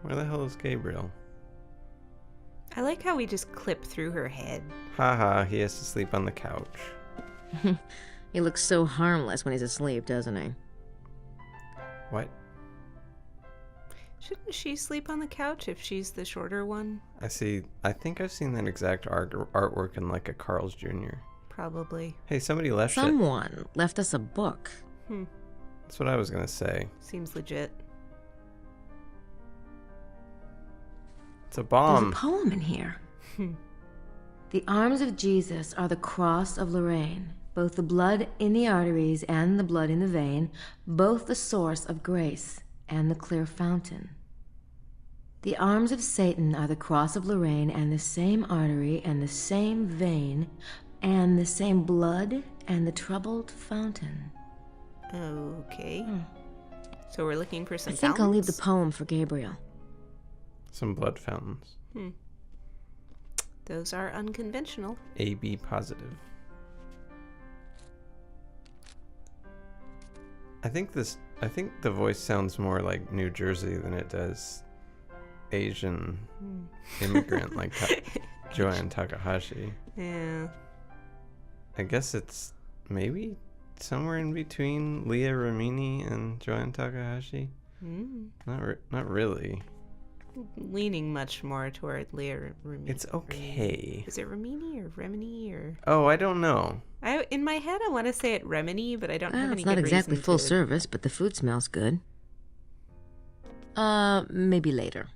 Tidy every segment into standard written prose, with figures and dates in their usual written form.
Where the hell is Gabriel? I like how we just clip through her head. Haha, he has to sleep on the couch. He looks so harmless when he's asleep, doesn't he? What? Shouldn't she sleep on the couch if she's the shorter one? I think I've seen that exact artwork in like a Carl's Jr. Probably. Hey, somebody left it. Someone left us a book. That's what I was gonna say. Seems legit. It's a bomb. There's a poem in here. The arms of Jesus are the cross of Lorraine, both the blood in the arteries and the blood in the vein, both the source of grace and the clear fountain. The arms of Satan are the cross of Lorraine and the same artery and the same vein and the same blood and the troubled fountain. Okay. So we're looking for some I think fountains? I'll leave the poem for Gabriel. Some blood fountains. Those are unconventional. AB positive. I think the voice sounds more like New Jersey than it does Asian immigrant like Joanne Takahashi. Yeah. I guess it's maybe somewhere in between Leah Remini and Joanne Takahashi. Not really. Leaning much more toward Leah Remini. It's okay. Is it Remini or Remini or? Oh, I don't know. In my head, I want to say it Remini, but I don't have Well, any it's not good exactly reason full to... service, but the food smells good. Maybe later.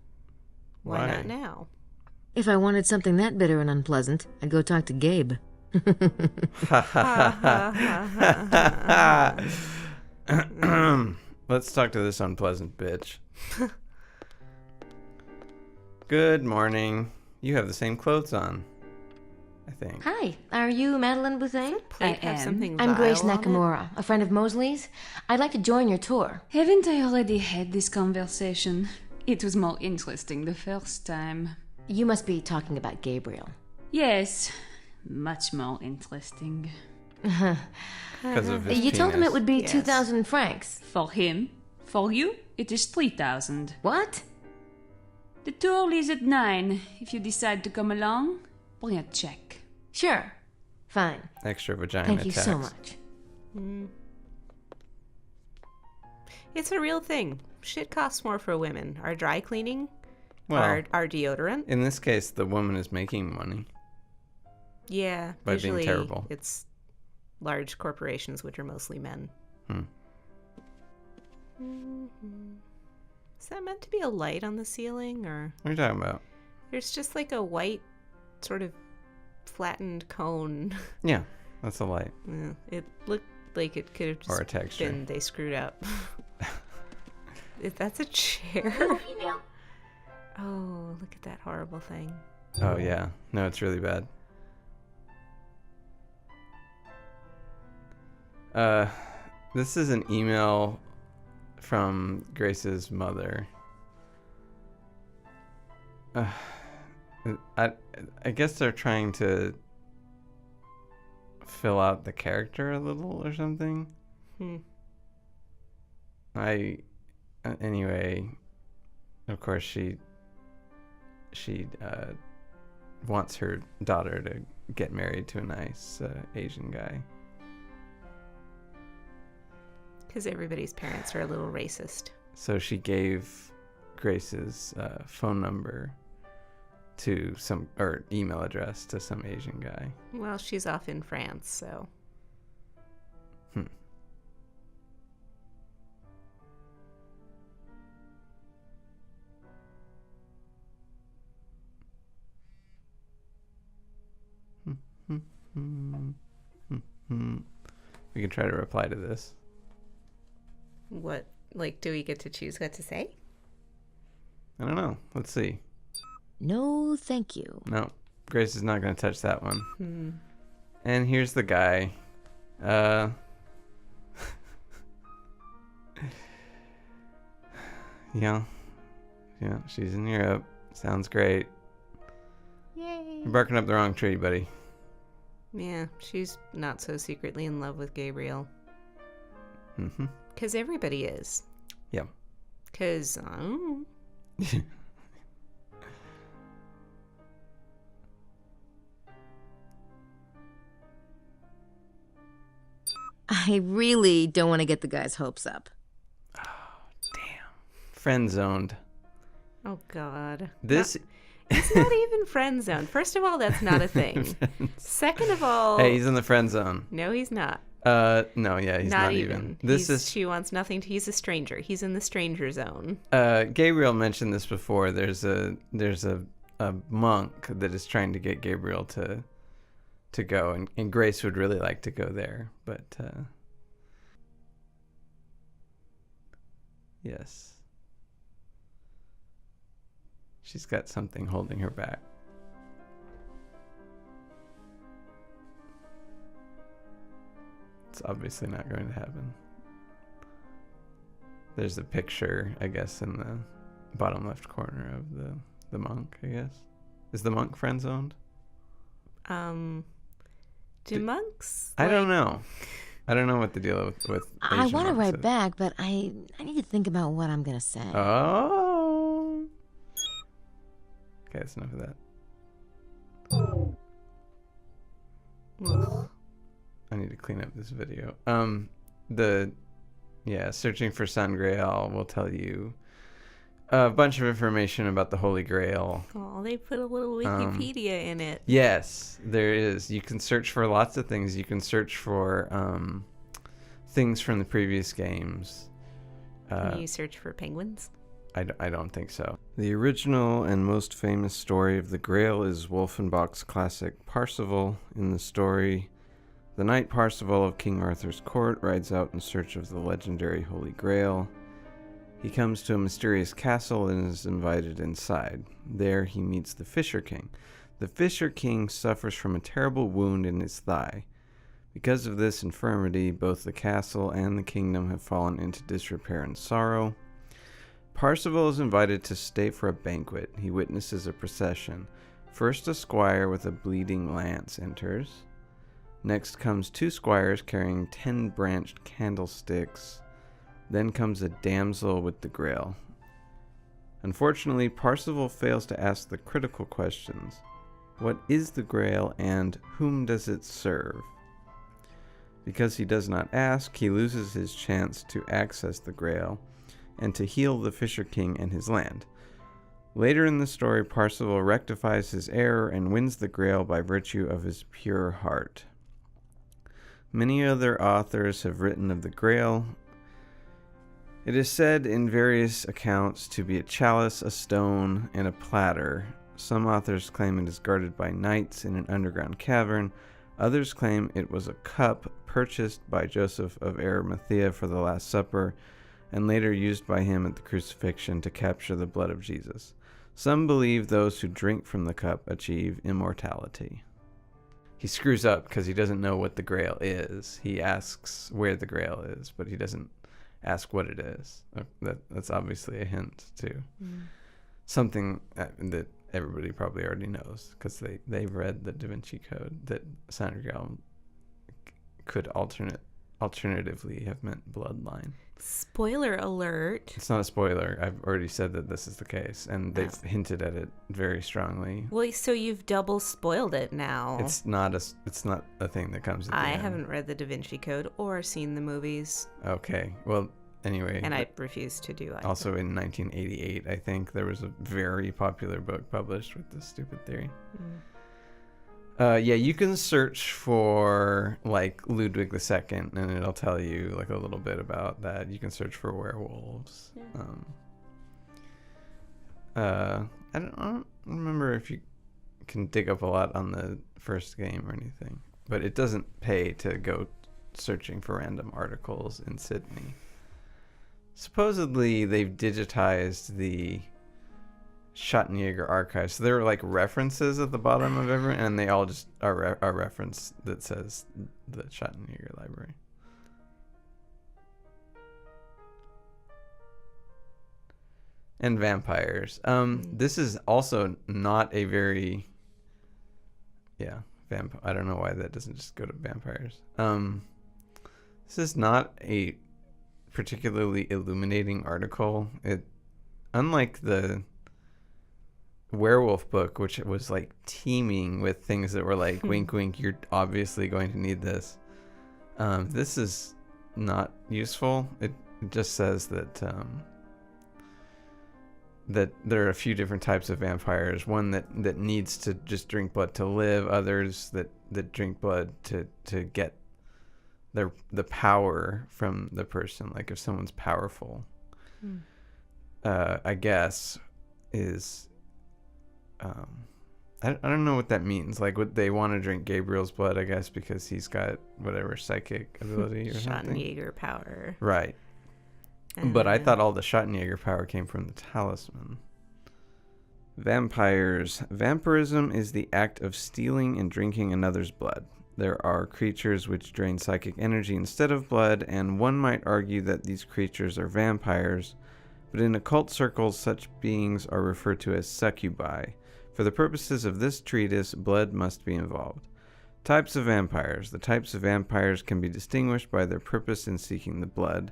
Why Why? not now? If I wanted something that bitter and unpleasant, I'd go talk to Gabe. Let's talk to this unpleasant bitch. Good morning. You have the same clothes on, I think. Hi, are you Madeline Bouthane? Plate have something I'm Grace vile on it? Nakamura, a friend of Mosley's. I'd like to join your tour. Haven't I already had this conversation? It was more interesting the first time. You must be talking about Gabriel. Yes, much more interesting. Because of his You told him penis. it would be Yes. 2,000 francs. For him, for you, it is 3,000. What? The tour leaves at 9. If you decide to come along, bring a check. Sure. Fine. Extra vagina Thank you tax. so much. It's a real thing. Shit costs more for women. Our dry cleaning, Well, our deodorant. in this case, the woman is making money. Yeah, By being usually terrible. it's large corporations, which are mostly men. Is that meant to be a light on the ceiling, or What are you talking about? there's just like a white, sort of flattened cone? Yeah, that's a light. Yeah, it looked like it could have Or just a texture. been they screwed up. That's a chair. Oh, look at that horrible thing. Oh, yeah. No, it's really bad. This is an email from Grace's mother. I guess they're trying to fill out the character a little or something. Anyway, of course she wants her daughter to get married to a nice Asian guy. Because everybody's parents are a little racist. So she gave Grace's phone number to or email address to some Asian guy. Well, she's off in France, so. We can try to reply to this. What, like, do we get to choose what to say? I don't know. Let's see. No, thank you. No, Grace is not going to touch that one. And here's the guy. Yeah, she's in Europe. Sounds great. Yay. You're barking up the wrong tree, buddy. Yeah, she's not so secretly in love with Gabriel. Mm-hmm. Because everybody is. Yeah. Because, I really don't want to get the guy's hopes up. Damn. Friend zoned. Oh, God. This. He's not even friend zone. First of all, that's not a thing. Second of all... Hey, he's in the friend zone. No, he's not. No, yeah, he's not even. She wants nothing. He's a stranger. He's in the stranger zone. Gabriel mentioned this before. There's a monk that is trying to get Gabriel to go, and Grace would really like to go there, but yes, she's got something holding her back. It's obviously not going to happen. There's a picture, I guess, in the bottom left corner of the monk, I guess. Is the monk friend zoned? Do monks? I don't know. I don't know what the deal with I Asian want to monks write is. back, but I need to think about what I'm going to say. Oh. Okay, that's enough of that. Ugh. I need to clean up this video. Searching for San Grail will tell you a bunch of information about the Holy Grail. Oh, they put a little Wikipedia in it. Yes, there is. You can search for lots of things. You can search for things from the previous games. Can you search for penguins? I don't think so. The original and most famous story of the Grail is Wolfenbach's classic Parsifal. In the story, the knight Parsifal of King Arthur's court rides out in search of the legendary Holy Grail. He comes to a mysterious castle and is invited inside. There he meets the Fisher King. The Fisher King suffers from a terrible wound in his thigh. Because of this infirmity, both the castle and the kingdom have fallen into disrepair and sorrow. Parsifal is invited to stay for a banquet. He witnesses a procession. First, a squire with a bleeding lance enters. Next comes 2 squires carrying 10 branched candlesticks. Then comes a damsel with the Grail. Unfortunately, Parsifal fails to ask the critical questions. What is the Grail and whom does it serve? Because he does not ask, he loses his chance to access the Grail and to heal the Fisher King and his land. Later in the story, Parsifal rectifies his error and wins the Grail by virtue of his pure heart. Many other authors have written of the Grail. It is said in various accounts to be a chalice, a stone, and a platter. Some authors claim it is guarded by knights in an underground cavern. Others claim it was a cup purchased by Joseph of Arimathea for the Last Supper, and later used by him at the crucifixion to capture the blood of Jesus. Some believe those who drink from the cup achieve immortality. He screws up because he doesn't know what the Grail is. He asks where the Grail is, but he doesn't ask what it is. That's obviously a hint to something that everybody probably already knows, because they've read the Da Vinci Code, that San Grail could alternatively have meant bloodline. Spoiler alert. It's not a spoiler. I've already said that this is the case, and they've hinted at it very strongly. Well, so you've double spoiled it now. It's not a thing that comes at the I end. haven't read the Da Vinci Code or seen the movies. Okay. Well, anyway. And I refuse to do either. Also in 1988, I think, there was a very popular book published with this stupid theory. You can search for, like, Ludwig II, and it'll tell you, like, a little bit about that. You can search for werewolves. Yeah. I don't remember if you can dig up a lot on the first game or anything, but it doesn't pay to go searching for random articles in Sydney. Supposedly, they've digitized the Schottenjäger archives. So there are like references at the bottom of every, and they all just are a reference that says the Schottenjäger library. And vampires. This is also not a very, I don't know why that doesn't just go to vampires. This is not a particularly illuminating article. Unlike the werewolf book, which was like teeming with things that were like wink wink, you're obviously going to need this. This is not useful. It just says that that there are a few different types of vampires. One that needs to just drink blood to live. Others that drink blood to get the power from the person. Like if someone's powerful, I guess is. I don't know what that means. Like, would they want to drink Gabriel's blood? I guess because he's got whatever psychic ability or something. Schottenjäger power. Right. But I thought all the Schottenjäger power came from the talisman. Vampires. Vampirism is the act of stealing and drinking another's blood. There are creatures which drain psychic energy instead of blood, and one might argue that these creatures are vampires, but in occult circles such beings are referred to as succubi. For the purposes of this treatise, blood must be involved. Types of vampires. The types of vampires can be distinguished by their purpose in seeking the blood.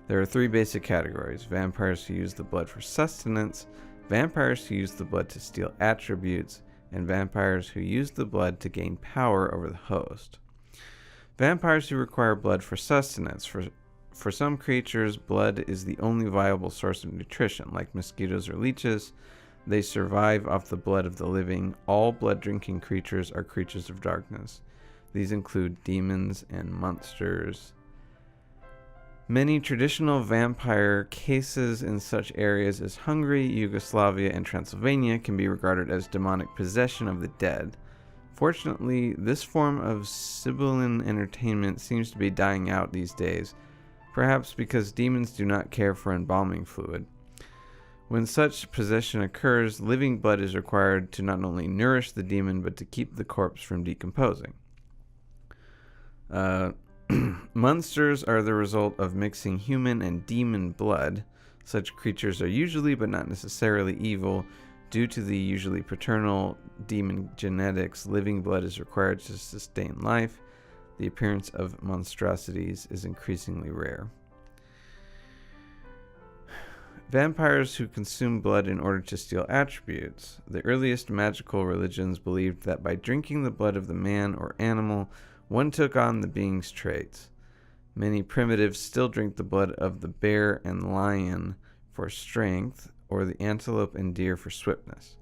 There are 3 basic categories: vampires who use the blood for sustenance, vampires who use the blood to steal attributes, and vampires who use the blood to gain power over the host. Vampires who require blood for sustenance. For some creatures, blood is the only viable source of nutrition, like mosquitoes or leeches. They survive off the blood of the living. All blood-drinking creatures are creatures of darkness. These include demons and monsters. Many traditional vampire cases in such areas as Hungary, Yugoslavia, and Transylvania can be regarded as demonic possession of the dead. Fortunately, this form of Sibylline entertainment seems to be dying out these days, perhaps because demons do not care for embalming fluid. When such possession occurs, living blood is required to not only nourish the demon, but to keep the corpse from decomposing. Monsters are the result of mixing human and demon blood. Such creatures are usually, but not necessarily, evil. Due to the usually paternal demon genetics, living blood is required to sustain life. The appearance of monstrosities is increasingly rare. Vampires who consume blood in order to steal attributes. The earliest magical religions believed that by drinking the blood of the man or animal, one took on the being's traits. Many primitives still drink the blood of the bear and lion for strength, or the antelope and deer for swiftness.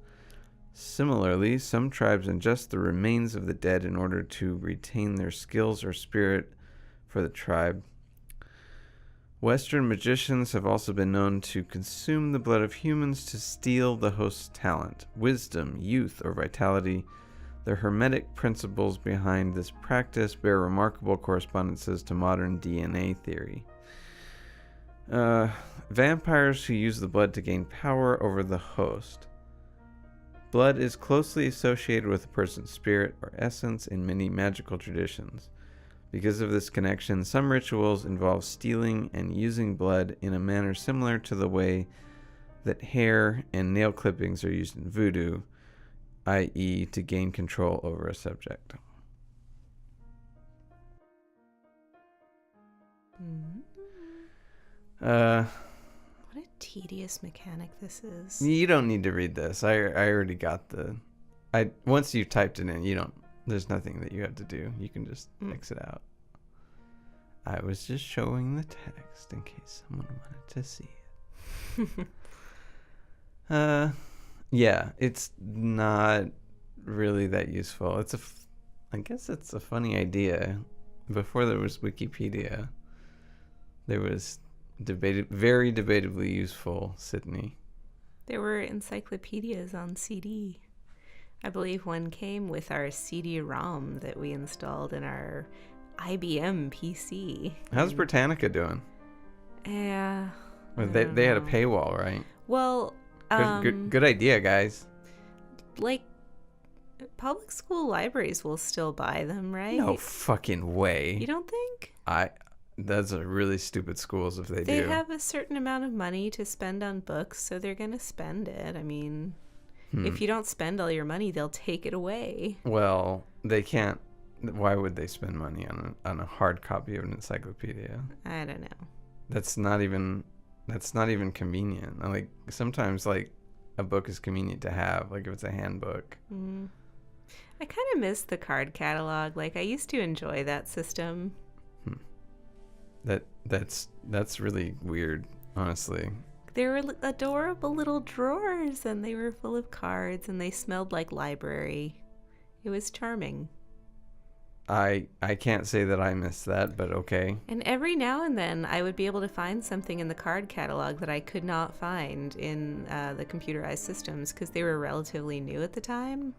Similarly, some tribes ingest the remains of the dead in order to retain their skills or spirit for the tribe. Western magicians have also been known to consume the blood of humans to steal the host's talent, wisdom, youth, or vitality. The hermetic principles behind this practice bear remarkable correspondences to modern DNA theory. Vampires who use the blood to gain power over the host. Blood is closely associated with a person's spirit or essence in many magical traditions. Because of this connection, some rituals involve stealing and using blood in a manner similar to the way that hair and nail clippings are used in voodoo, i.e., to gain control over a subject. What a tedious mechanic this is. You don't need to read this. I already got the... Once you've typed it in, you don't... There's nothing that you have to do. You can just X it out. I was just showing the text in case someone wanted to see it. Yeah, it's not really that useful. I guess it's a funny idea. Before there was Wikipedia, there was very debatably useful Sydney. There were encyclopedias on CD. I believe one came with our CD-ROM that we installed in our IBM PC. How's Britannica doing? Yeah. Well, they had a paywall, right? Well, good idea, guys. Like, public school libraries will still buy them, right? No fucking way. You don't think? Those are really stupid schools if they do. They have a certain amount of money to spend on books, so they're going to spend it. I mean... If you don't spend all your money, they'll take it away. Well, they can't. Why would they spend money on a hard copy of an encyclopedia? I don't know. That's not even convenient. Like sometimes, like a book is convenient to have, like if it's a handbook. I kind of miss the card catalog. Like I used to enjoy that system. That's really weird, honestly. They were adorable little drawers, and they were full of cards, and they smelled like library. It was charming. I can't say that I missed that, but okay. And every now and then, I would be able to find something in the card catalog that I could not find in the computerized systems because they were relatively new at the time.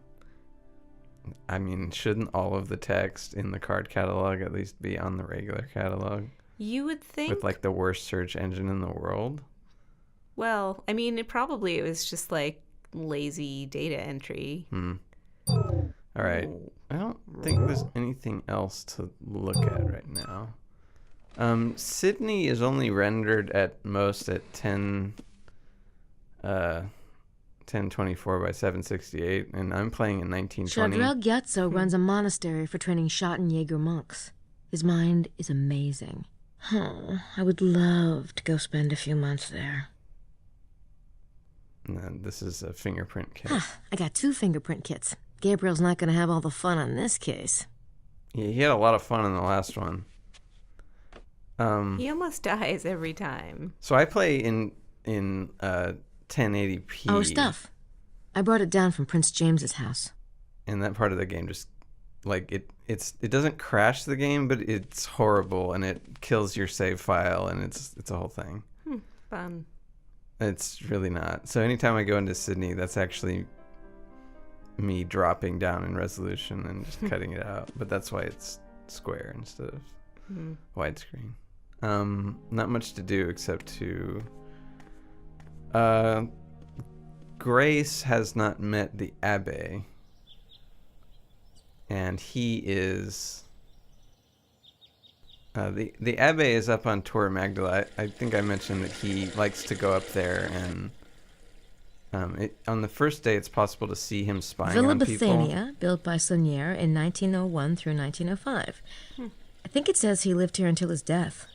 I mean, shouldn't all of the text in the card catalog at least be on the regular catalog? You would think. With like the worst search engine in the world? Well, I mean, it was just like lazy data entry. All right. I don't think there's anything else to look at right now. Sydney is only rendered at most at 1024 by 768, and I'm playing in 1920. Shadrach Gyatso runs a monastery for training Schottenjäger monks. His mind is amazing. I would love to go spend a few months there. And this is a fingerprint kit. I got 2 fingerprint kits. Gabriel's not going to have all the fun on this case. Yeah, he had a lot of fun in the last one. He almost dies every time. So I play in 1080p. Oh, stuff. I brought it down from Prince James's house. And that part of the game just like it doesn't crash the game, but it's horrible and it kills your save file and it's a whole thing. Fun. It's really not. So anytime I go into Sydney, that's actually me dropping down in resolution and just cutting it out. But that's why it's square instead of widescreen. Not much to do except to Grace has not met the Abbé, and he is the Abbé is up on Tour Magdala. I think I mentioned that he likes to go up there, and on the first day it's possible to see him spying Villa on people. Bethania, built by Saunier in 1901 through 1905. I think it says he lived here until his death.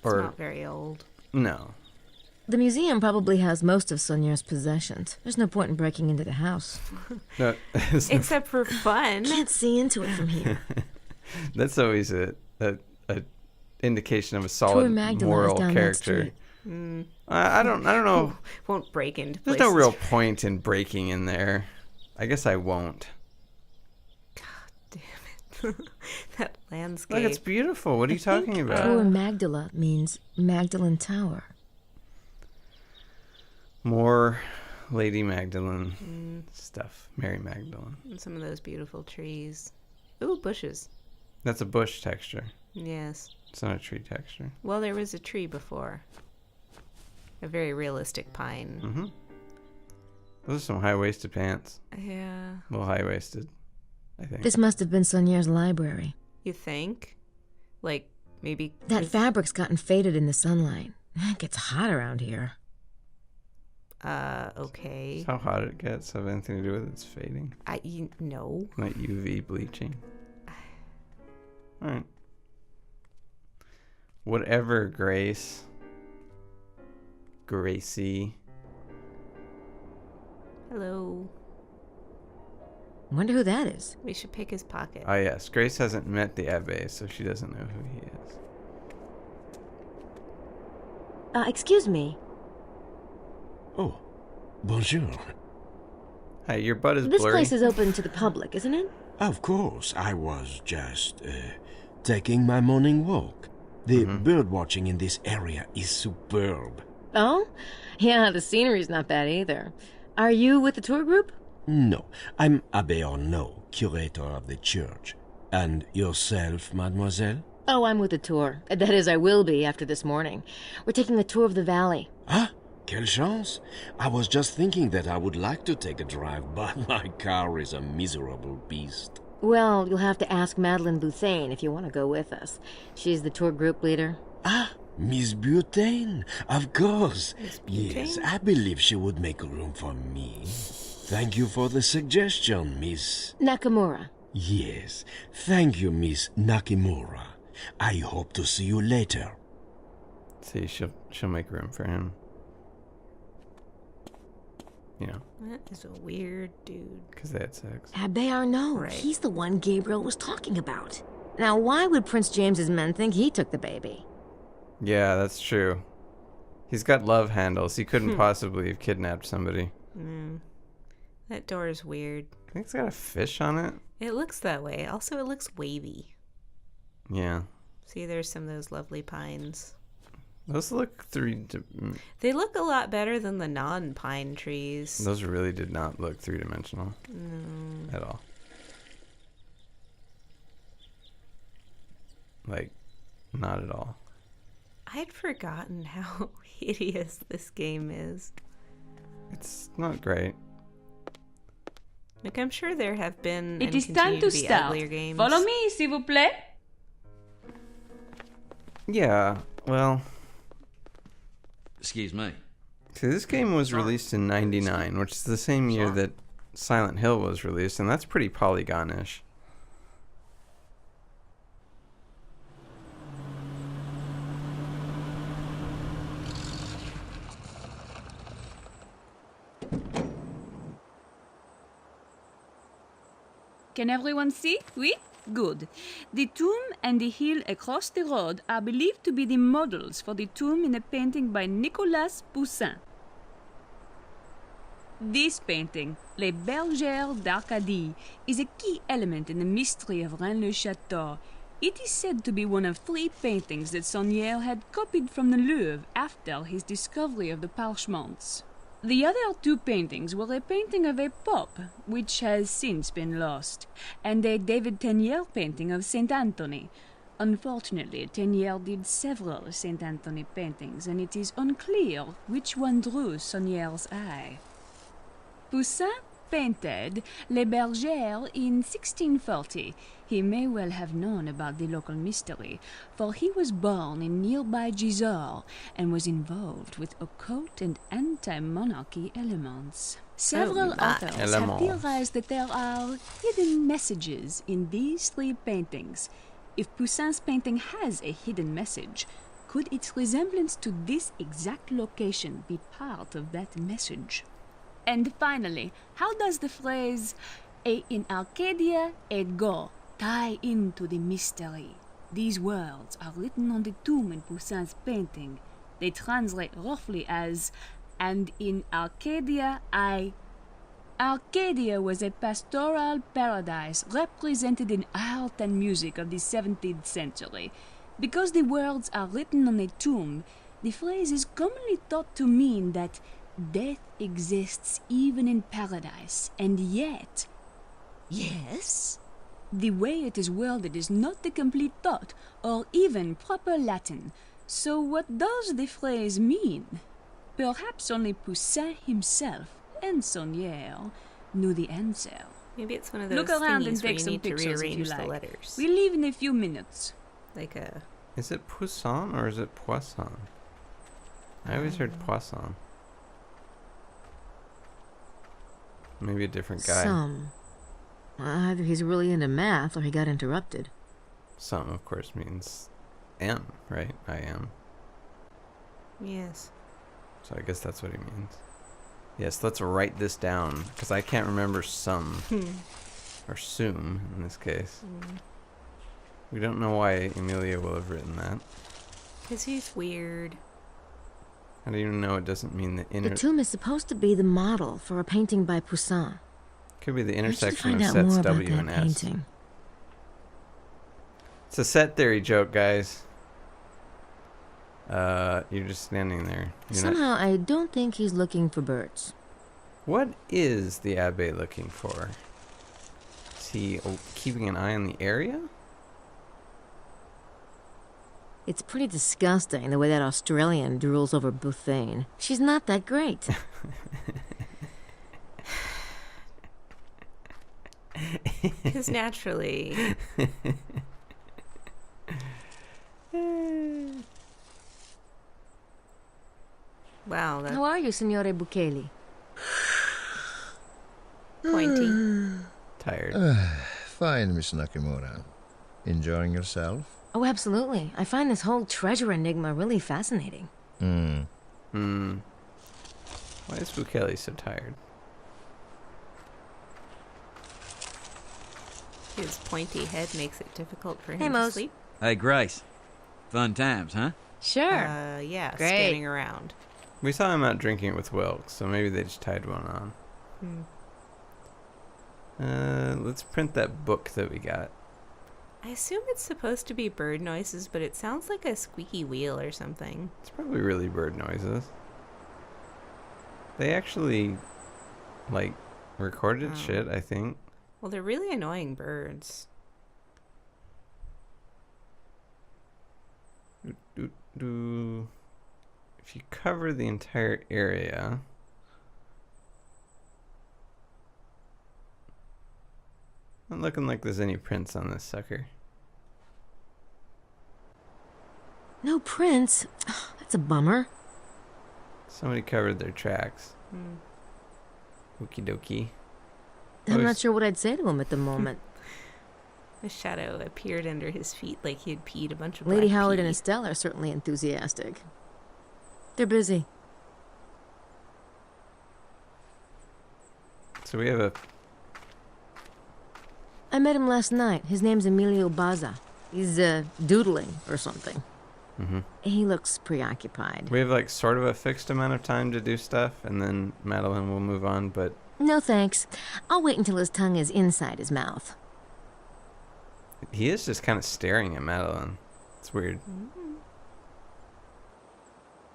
It's not very old. No. The museum probably has most of Saunier's possessions. There's no point in breaking into the house. No, Except for fun. Can't see into it from here. That's always a indication of a Tour solid Magdala moral is down character. that street. I don't know. Won't break into There's places. no real point in breaking in there. I guess I won't. Damn it. That landscape. Look, it's beautiful. What are you talking about? Tour Magdala means Magdalene Tower. More Lady Magdalene stuff. Mary Magdalene. And some of those beautiful trees. Ooh, bushes. That's a bush texture. Yes. It's not a tree texture. Well, there was a tree before. A very realistic pine. Mm-hmm. Those are some high-waisted pants. Yeah. A little high-waisted, I think. This must have been Saunier's library. You think? Like, maybe... That fabric's gotten faded in the sunlight. It gets hot around here. Okay. How hot it gets have anything to do with its fading? No. Like UV bleaching. Alright. Whatever, Grace. Gracie. Hello. Wonder who that is. We should pick his pocket. Ah, yes. Grace hasn't met the Abbé, so she doesn't know who he is. Excuse me. Oh, bonjour. Hi, your butt is This blurry. place is open to the public, isn't it? Of course, I was just taking my morning walk. The bird watching in this area is superb. Oh? Yeah, the scenery's not bad either. Are you with the tour group? No, I'm Abbé Arnaud, curator of the church. And yourself, mademoiselle? Oh, I'm with the tour. That is, I will be after this morning. We're taking a tour of the valley. Ah, quelle chance. I was just thinking that I would like to take a drive, but my car is a miserable beast. Well, you'll have to ask Madeleine Bouthane if you want to go with us. She's the tour group leader. Ah, Miss Butane, of course. Miss Butane? Yes, I believe she would make room for me. Thank you for the suggestion, Miss... Nakamura. Yes, thank you, Miss Nakimura. I hope to see you later. See, she'll make room for him. You know, That is a weird dude. because they had sex. Abbé Arnaud. Right. He's the one Gabriel was talking about. Now, why would Prince James's men think he took the baby? Yeah, that's true. He's got love handles. He couldn't possibly have kidnapped somebody. That door is weird. I think it's got a fish on it. It looks that way. Also, it looks wavy. Yeah. See, there's some of those lovely pines. Those look They look a lot better than the non-pine trees. Those really did not look three-dimensional. No. At all. Like, not at all. I'd forgotten how hideous this game is. It's not great. Like, I'm sure there have been It and is time continue to be start. uglier games. Follow me, s'il vous plaît. Yeah, well... Excuse me. See, this game was released in 99, which is the same year that Silent Hill was released, and that's pretty polygon-ish. Can everyone see? Oui? Good. The tomb and the hill across the road are believed to be the models for the tomb in a painting by Nicolas Poussin. This painting, Les Bergères d'Arcadie, is a key element in the mystery of Rennes-le-Château. It is said to be one of 3 paintings that Saunière had copied from the Louvre after his discovery of the parchments. The other 2 paintings were a painting of a pope, which has since been lost, and a David Teniers painting of Saint Anthony. Unfortunately, Teniers did several Saint Anthony paintings, and it is unclear which one drew Saunière's eye. Poussin painted Les Bergères in 1640. He may well have known about the local mystery, for he was born in nearby Gisors and was involved with occult and anti-monarchy elements. Several authors have theorized that there are hidden messages in these 3 paintings. If Poussin's painting has a hidden message, could its resemblance to this exact location be part of that message? And finally, how does the phrase "et in Arcadia et go" tie into the mystery? These words are written on the tomb in Poussin's painting. They translate roughly as "and in Arcadia I..." Arcadia was a pastoral paradise represented in art and music of the 17th century. Because the words are written on a tomb, the phrase is commonly thought to mean that death exists even in paradise, and yet... Yes? The way it is worded is not the complete thought, or even proper Latin. So what does the phrase mean? Perhaps only Poussin himself and Saunière knew the answer. Maybe it's one of those Look around and thingies where take you some need to pictures if you rearrange the like. letters. We leave in a few minutes. Like a... Is it Poussin or is it Poisson? I always heard Poisson. Maybe a different guy. Some. Either he's really into math or he got interrupted. Some, of course, means M, right? I am. Yes. So I guess that's what he means. Yes, let's write this down, because I can't remember some. Or sum, in this case. We don't know why Emilia will have written that. Because he's weird. How do you know it doesn't mean the The tomb is supposed to be the model for a painting by Poussin. Could be the I should intersection find of out sets more about W that and S. painting. It's a set theory joke, guys. You're just standing there. You're not... Somehow, I don't think he's looking for birds. What is the Abbé looking for? Is he keeping an eye on the area? It's pretty disgusting the way that Australian drools over Bouthane. She's not that great. Because naturally... Wow, that's How are you, Signore Bukele? pointy. Tired. Fine, Miss Nakamura. Enjoying yourself? Oh, absolutely. I find this whole treasure enigma really fascinating. Why is Bukele so tired? His pointy head makes it difficult for him Hey, to Mose. sleep. Hey, Grace. Fun times, huh? Sure. Yeah, Great. scanning around. We saw him out drinking it with Wilkes, so maybe they just tied one on. Let's print that book that we got. I assume it's supposed to be bird noises, but it sounds like a squeaky wheel or something. It's probably really bird noises. They actually, like, recorded shit, I think. Well, they're really annoying birds. If you cover the entire area... Not looking like there's any prints on this sucker. No prints? That's a bummer. Somebody covered their tracks. Okie dokie. I'm not sure what I'd say to him at the moment. A shadow appeared under his feet like he had peed a bunch of Lady black Howard pea. and Estelle are certainly enthusiastic. They're busy. So we have a... I met him last night. His name's Emilio Baza. He's, doodling or something. He looks preoccupied. We have, like, sort of a fixed amount of time to do stuff, and then Madeline will move on, but... No thanks. I'll wait until his tongue is inside his mouth. He is just kind of staring at Madeline. It's weird.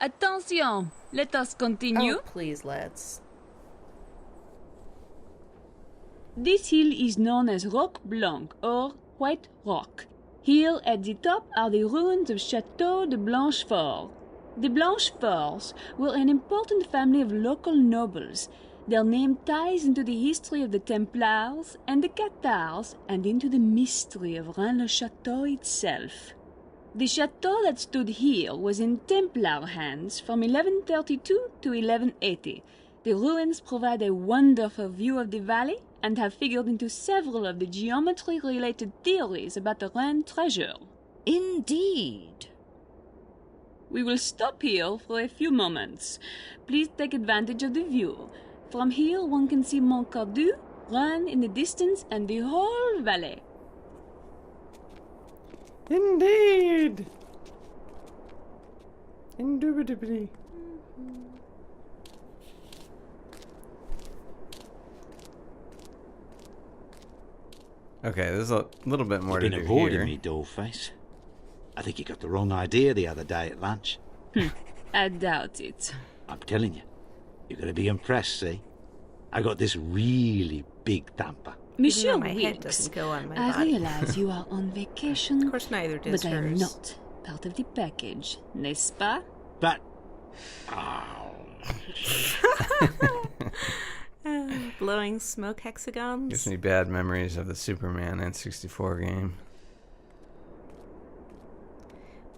Attention! Let us continue. Oh, please, let's. This hill is known as Roc Blanc, or White Rock. Here at the top are the ruins of Château de Blanchefort. The Blancheforts were an important family of local nobles. Their name ties into the history of the Templars and the Cathars and into the mystery of Rennes-le-Château itself. The chateau that stood here was in Templar hands from 1132 to 1180. The ruins provide a wonderful view of the valley and have figured into several of the geometry-related theories about the Rennes treasure. Indeed. We will stop here for a few moments. Please take advantage of the view. From here one can see Montcardu, Rennes in the distance, and the whole valley. Indeed! Indubitably. Okay, there's a little bit more You've to been do avoiding here. me, dollface. I think you got the wrong idea the other day at lunch. I doubt it. I'm telling you, you're going to be impressed, see? I got this really big thumper. Monsieur Even though my head Wilkes, doesn't go on my I body. realize you are on vacation, Of course, neither does but I am hers. not part of the package, n'est-ce pas? But... Oh. Blowing smoke hexagons. Gives me bad memories of the Superman N64 game.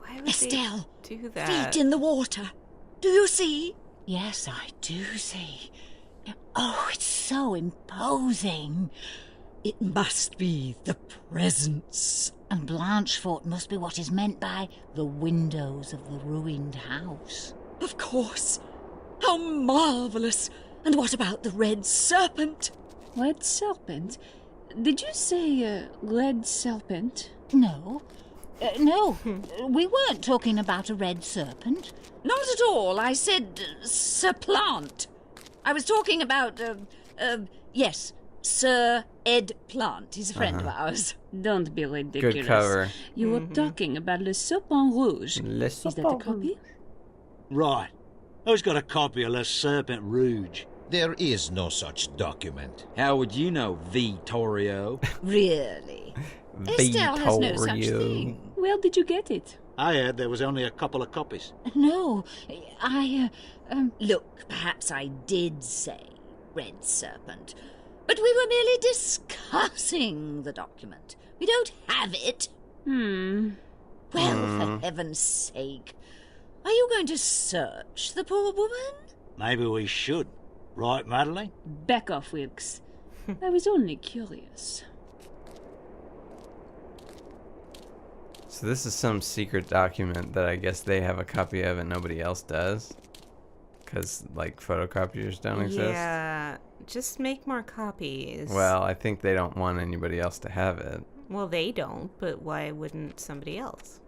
Why would Estelle, they do that? feet in the water. Do you see? Yes, I do see. Oh, it's so imposing. It must be the presence. And Blanchefort must be what is meant by the windows of the ruined house. Of course. How marvellous. And what about the red serpent? Red serpent? Did you say red serpent? No. No, we weren't talking about a red serpent. Not at all. I said Sir-Plant. I was talking about, yes, Sir Ed Plant. He's a friend of ours. Don't be ridiculous. Good cover. You were talking about Le Serpent Rouge. Le Is that a copy? Right. Who's got a copy of Le Serpent Rouge? There is no such document. How would you know, Vittorio? Really? Estelle has no such thing. Where did you get it? I heard there was only a couple of copies. No, look, perhaps I did say red serpent, but we were merely discussing the document. We don't have it. Well, for heaven's sake, are you going to search the poor woman? Maybe we should. Right, Madeline? Back off, Wilkes. I was only curious. So this is some secret document that I guess they have a copy of and nobody else does? Because, like, photocopiers don't exist? Yeah, just make more copies. Well, I think they don't want anybody else to have it. Well, they don't, but why wouldn't somebody else?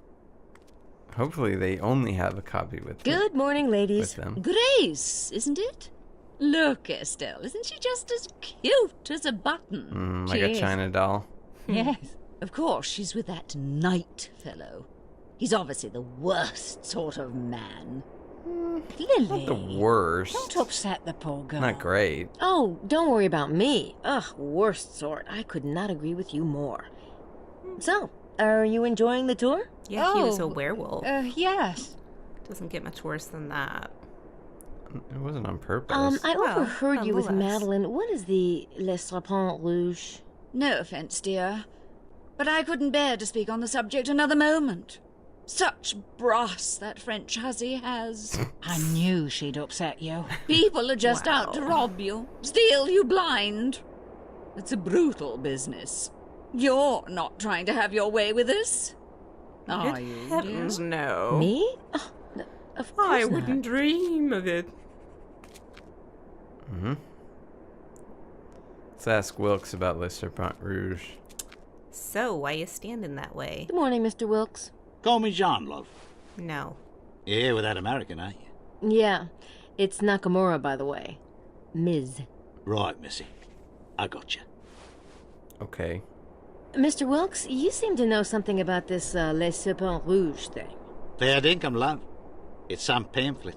Hopefully they only have a copy with them. Good morning, ladies. With them. Grace, isn't it? Look, Estelle, isn't she just as cute as a button? Like a China doll. Yes. Of course, she's with that Knight fellow. He's obviously the worst sort of man. Lily. Not the worst. Don't upset the poor girl. Not great. Oh, don't worry about me. Ugh, worst sort. I could not agree with you more. So, are you enjoying the tour? Yeah, he was a werewolf. Yes. Doesn't get much worse than that. It wasn't on purpose. I Well, overheard you with nonetheless. Madeline. What is the Le Serpent Rouge? No offense, dear, but I couldn't bear to speak on the subject another moment. Such brass that French hussy has. I knew she'd upset you. People are just Wow. out to rob you, steal you blind. It's a brutal business. You're not trying to have your way with us, are Good you, dear? heavens, no. Me? Oh, no, of course I not. wouldn't dream of it. Let's ask Wilkes about Le Serpent Rouge. So, why you standing that way? Good morning, Mr. Wilkes. Call me John, love. No. You're here with that American, ain't you? Yeah, it's Nakamura, by the way. Ms. Right, missy. I got you. Okay. Mr. Wilkes, you seem to know something about this Le Serpent Rouge thing. Fair dinkum, love. It's some pamphlet.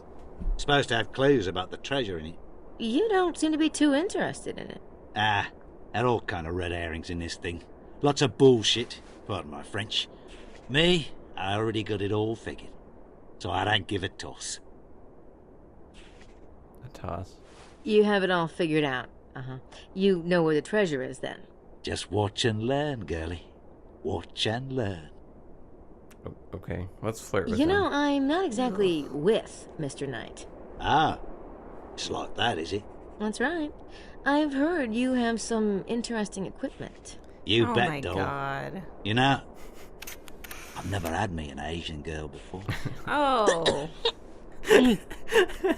Supposed to have clues about the treasure in it. You don't seem to be too interested in it. Ah, there are all kind of red herrings in this thing. Lots of bullshit, pardon my French. Me, I already got it all figured. So I don't give a toss. A toss. You have it all figured out. Uh-huh. You know where the treasure is, then. Just watch and learn, girlie. Watch and learn. Okay, let's flirt with You know, them. I'm not exactly with Mr. Knight. Ah, it's like that, is it? That's right. I've heard you have some interesting equipment. You Oh bet, my doll. god. You know, I've never had me an Asian girl before. Oh.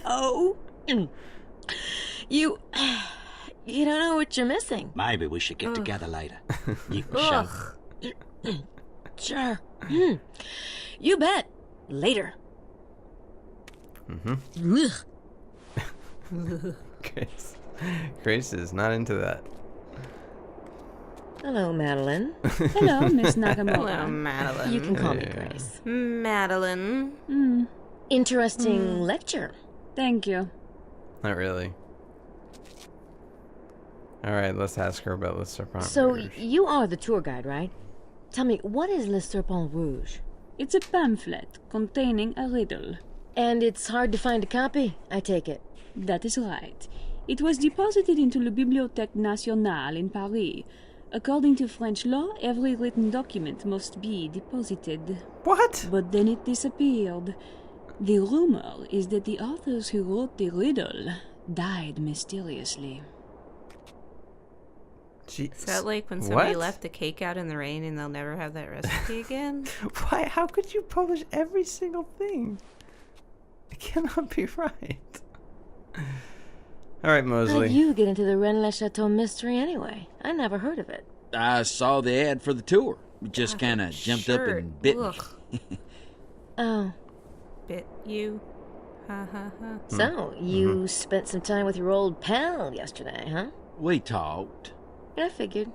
Oh. You don't know what you're missing. Maybe we should get together later. You can show. Ugh. Sure. You bet. Later. Grace is not into that. Hello, Madeline. Hello, Miss Hello, Nagamura. Madeline. You can call me Yeah. Grace. Madeline. Interesting lecture. Thank you. Not really. Alright, let's ask her about Le Serpent So, Rouge. you are the tour guide, right? Tell me, what is Le Serpent Rouge? It's a pamphlet containing a riddle. And it's hard to find a copy, I take it. That is right. It was deposited into la Bibliothèque Nationale in Paris. According to French law, every written document must be deposited. What? But then it disappeared. The rumor is that the authors who wrote the riddle died mysteriously. Jeez. Is that like when somebody What? left a cake out in the rain and they'll never have that recipe again? Why? How could you publish every single thing? It cannot be right. Alright, How Mosley. did you get into the Rennes-le-Chateau mystery anyway? I never heard of it. I saw the ad for the tour. It just kind of jumped up Shirt. and bit me. Ugh. Oh, Bit you. Ha ha ha. so you spent some time with your old pal yesterday, huh? We talked. I figured.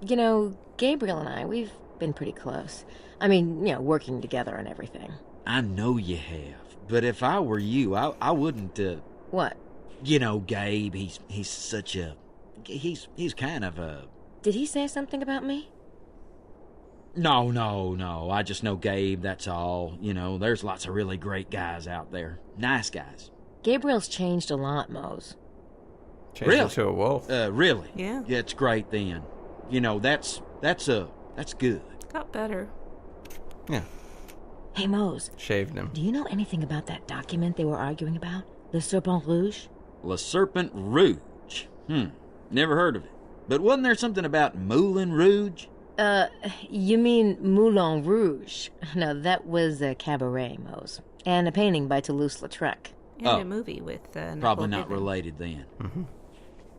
You know, Gabriel and I, we've been pretty close. I mean, working together and everything. I know you have, but if I were you, I wouldn't. What? You know, Gabe. He's such a. He's kind of a. Did he say something about me? No. I just know Gabe. That's all. You know, there's lots of really great guys out there. Nice guys. Gabriel's changed a lot, Mose. Changed Really? it to a wolf. Really? Yeah. Yeah, it's great then. You know, that's good. Got better. Yeah. Hey, Mose, Shaved him. do you know anything about that document they were arguing about? Le Serpent Rouge? Le Serpent Rouge. Never heard of it. But wasn't there something about Moulin Rouge? You mean Moulin Rouge? No, that was a cabaret, Mose. And a painting by Toulouse-Lautrec. And Oh. a movie with Nicole Probably not Kidman. related then.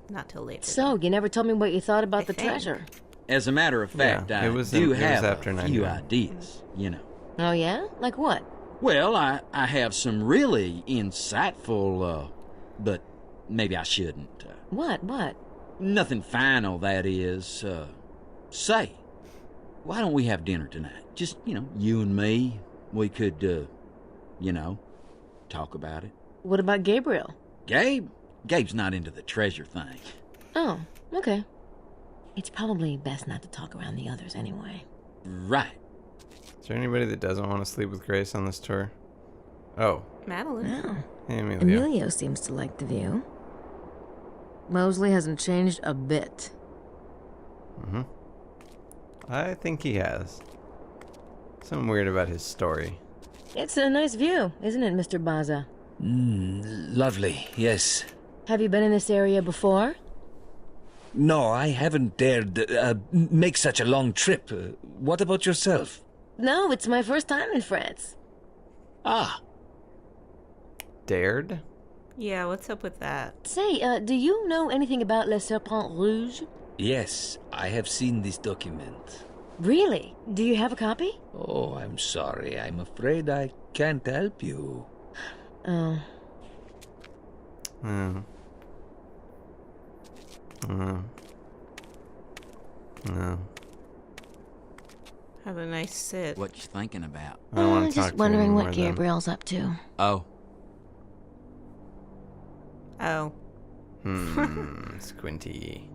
Not till later. So, you never told me what you thought about I the think. treasure. As a matter of fact, Yeah, I it was do it was have after a few 9/11. ideas, you know. Oh, yeah? Like what? Well, I have some really insightful, but maybe I shouldn't. What? Nothing final, that is. Say, why don't we have dinner tonight? Just, you and me. We could, talk about it. What about Gabriel? Gabe's not into the treasure thing. Oh, okay. It's probably best not to talk around the others anyway. Right. Is there anybody that doesn't want to sleep with Grace on this tour? Oh. Madeline. Oh. Hey, Emilio. Emilio seems to like the view. Mosley hasn't changed a bit. Mm-hmm. I think he has. Something weird about his story. It's a nice view, isn't it, Mr. Baza? Lovely, yes. Have you been in this area before? No, I haven't dared make such a long trip. What about yourself? No, it's my first time in France. Ah. Dared? Yeah, what's up with that? Say, do you know anything about Le Serpent Rouge? Yes, I have seen this document. Really? Do you have a copy? Oh, I'm sorry. I'm afraid I can't help you. Oh. No. Have a nice sit. What you thinking about? I don't want to talk Just to you wondering anymore what then. Gabriel's up to. Oh. Oh. Squinty.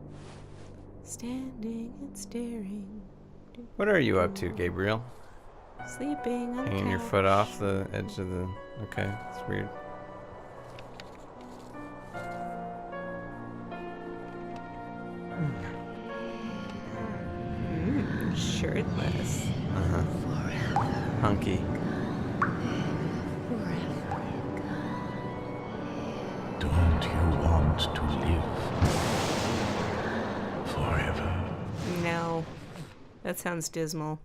Standing and staring. What are you up to, Gabriel? Sleeping on Hanging the your couch. foot off the edge of the... Okay, it's weird. Shirtless. Uh-huh. Hunky. Don't you want to live forever? No. That sounds dismal.